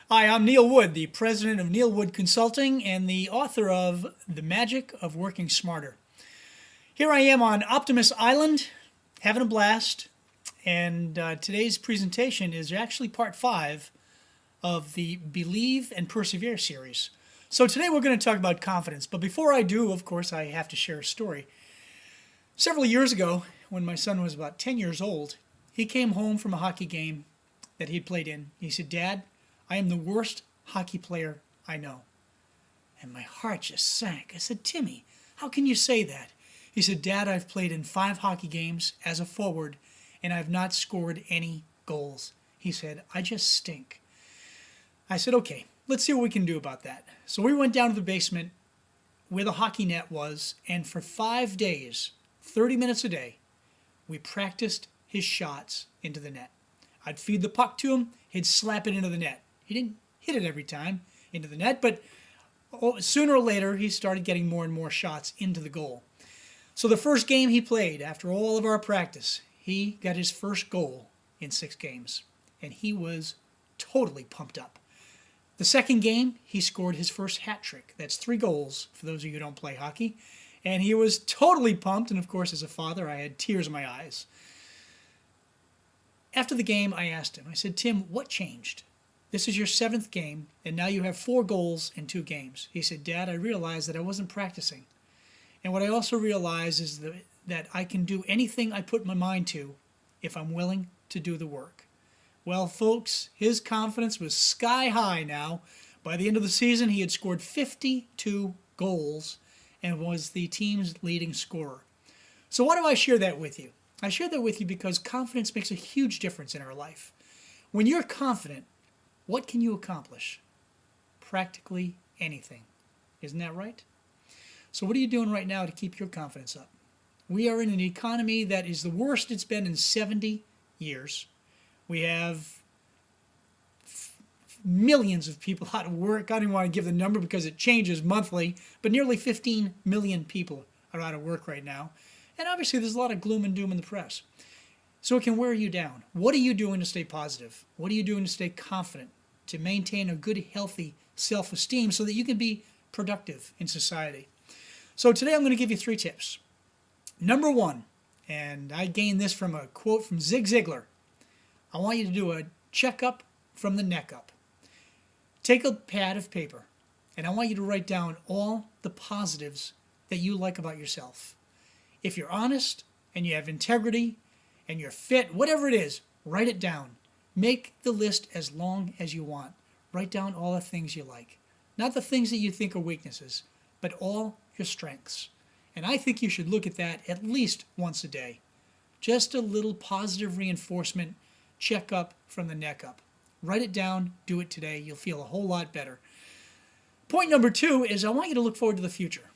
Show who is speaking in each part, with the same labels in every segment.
Speaker 1: Hi, I'm Neil Wood, the president of Neil Wood Consulting and the author of The Magic of Working Smarter. Here I am on Optimus Island, having a blast, and today's presentation is actually part 5 of the Believe and Persevere series. So today we're going to talk about confidence, but before I do, of course, I have to share a story. Several years ago, when my son was about 10 years old, he came home from a hockey game that he'd played in. He said, "Dad, I am the worst hockey player I know." And my heart just sank. I said, "Timmy, how can you say that?" He said, "Dad, I've played in 5 hockey games as a forward, and I've not scored any goals." He said, "I just stink." I said, "Okay, let's see what we can do about that." So we went down to the basement where the hockey net was, and for 5 days, 30 minutes a day, we practiced his shots into the net. I'd feed the puck to him, he'd slap it into the net. He didn't hit it every time into the net, but sooner or later he started getting more and more shots into the goal. So the first game he played, after all of our practice, he got his first goal in 6 games, and he was totally pumped up. The second game, he scored his first hat trick. That's 3 goals, for those of you who don't play hockey. And he was totally pumped, and of course, as a father, I had tears in my eyes. After the game, I asked him, I said, "Tim, what changed? This is your 7th game, and now you have 4 goals in 2 games." He said, "Dad, I realized that I wasn't practicing. And what I also realized is that I can do anything I put my mind to if I'm willing to do the work." Well, folks, his confidence was sky high now. By the end of the season, he had scored 52 goals and was the team's leading scorer. So why do I share that with you? I share that with you because confidence makes a huge difference in our life. When you're confident, what can you accomplish? Practically anything. Isn't that right? So what are you doing right now to keep your confidence up? We are in an economy that is the worst it's been in 70 years. We have millions of people out of work. I don't even want to give the number because it changes monthly, but nearly 15 million people are out of work right now. And obviously there's a lot of gloom and doom in the press. So it can wear you down. What are you doing to stay positive? What are you doing to stay confident, to maintain a good, healthy self-esteem so that you can be productive in society? So today I'm going to give you 3 tips. Number 1, and I gained this from a quote from Zig Ziglar, I want you to do a checkup from the neck up. Take a pad of paper, and I want you to write down all the positives that you like about yourself. If you're honest, and you have integrity, and you're fit, whatever it is, write it down. Make the list as long as you want. Write down all the things you like. Not the things that you think are weaknesses, but all your strengths. And I think you should look at that at least once a day. Just a little positive reinforcement, check up from the neck up. Write it down, do it today. You'll feel a whole lot better. Point number 2 is I want you to look forward to the future.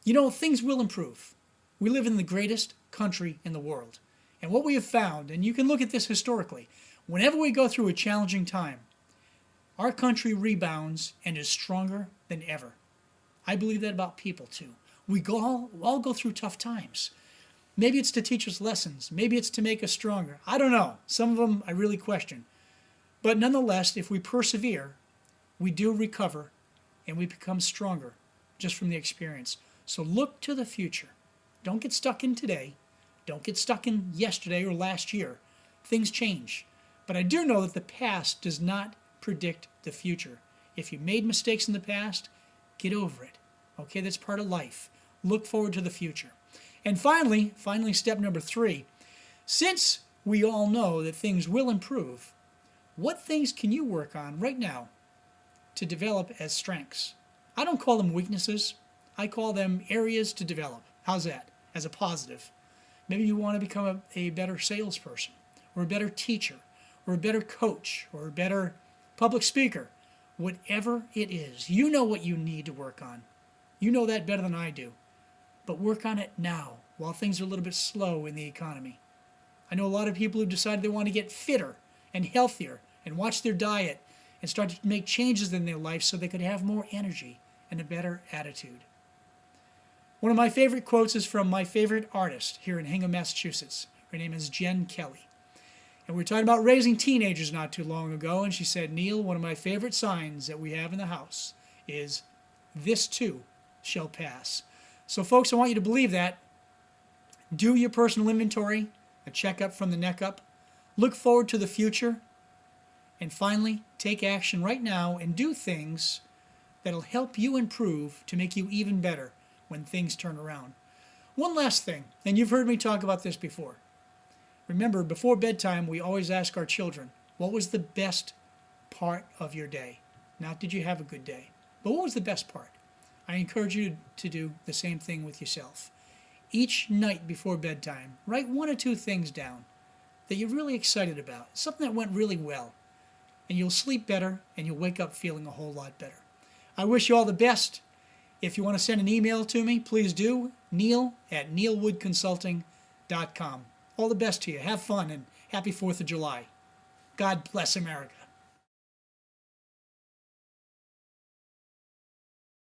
Speaker 1: You know, things will improve. We live in the greatest country in the world. And what we have found, and you can look at this historically, whenever we go through a challenging time, our country rebounds and is stronger than ever. I believe that about people too. We all go through tough times. Maybe it's to teach us lessons. Maybe it's to make us stronger. I don't know. Some of them I really question. But nonetheless, if we persevere, we do recover and we become stronger just from the experience. So look to the future. Don't get stuck in today. Don't get stuck in yesterday or last year. Things change. But I do know that the past does not predict the future. If you made mistakes in the past, get over it. Okay, that's part of life. Look forward to the future. And finally, step number 3. Since we all know that things will improve, what things can you work on right now to develop as strengths? I don't call them weaknesses. I call them areas to develop. How's that? As a positive. Maybe you want to become a better salesperson, or a better teacher, or a better coach, or a better public speaker. Whatever it is, you know what you need to work on. You know that better than I do. But work on it now, while things are a little bit slow in the economy. I know a lot of people who decided they want to get fitter and healthier and watch their diet and start to make changes in their life so they could have more energy and a better attitude. One of my favorite quotes is from my favorite artist here in Hingham, Massachusetts. Her name is Jen Kelly. And we were talking about raising teenagers not too long ago, and she said, Neil, one of my favorite signs that we have in the house is this too shall pass. So folks, I want you to believe that. Do your personal inventory, a checkup from the neck up. Look forward to the future. And finally, take action right now and do things that'll help you improve to make you even better when things turn around. One last thing, and you've heard me talk about this before. Remember, before bedtime, we always ask our children, what was the best part of your day? Not did you have a good day, but what was the best part? I encourage you to do the same thing with yourself. Each night before bedtime, write 1 or 2 things down that you're really excited about, something that went really well, and you'll sleep better and you'll wake up feeling a whole lot better. I wish you all the best. If you want to send an email to me, please do, neil@neilwoodconsulting.com. All the best to you. Have fun and happy 4th of July. God bless America.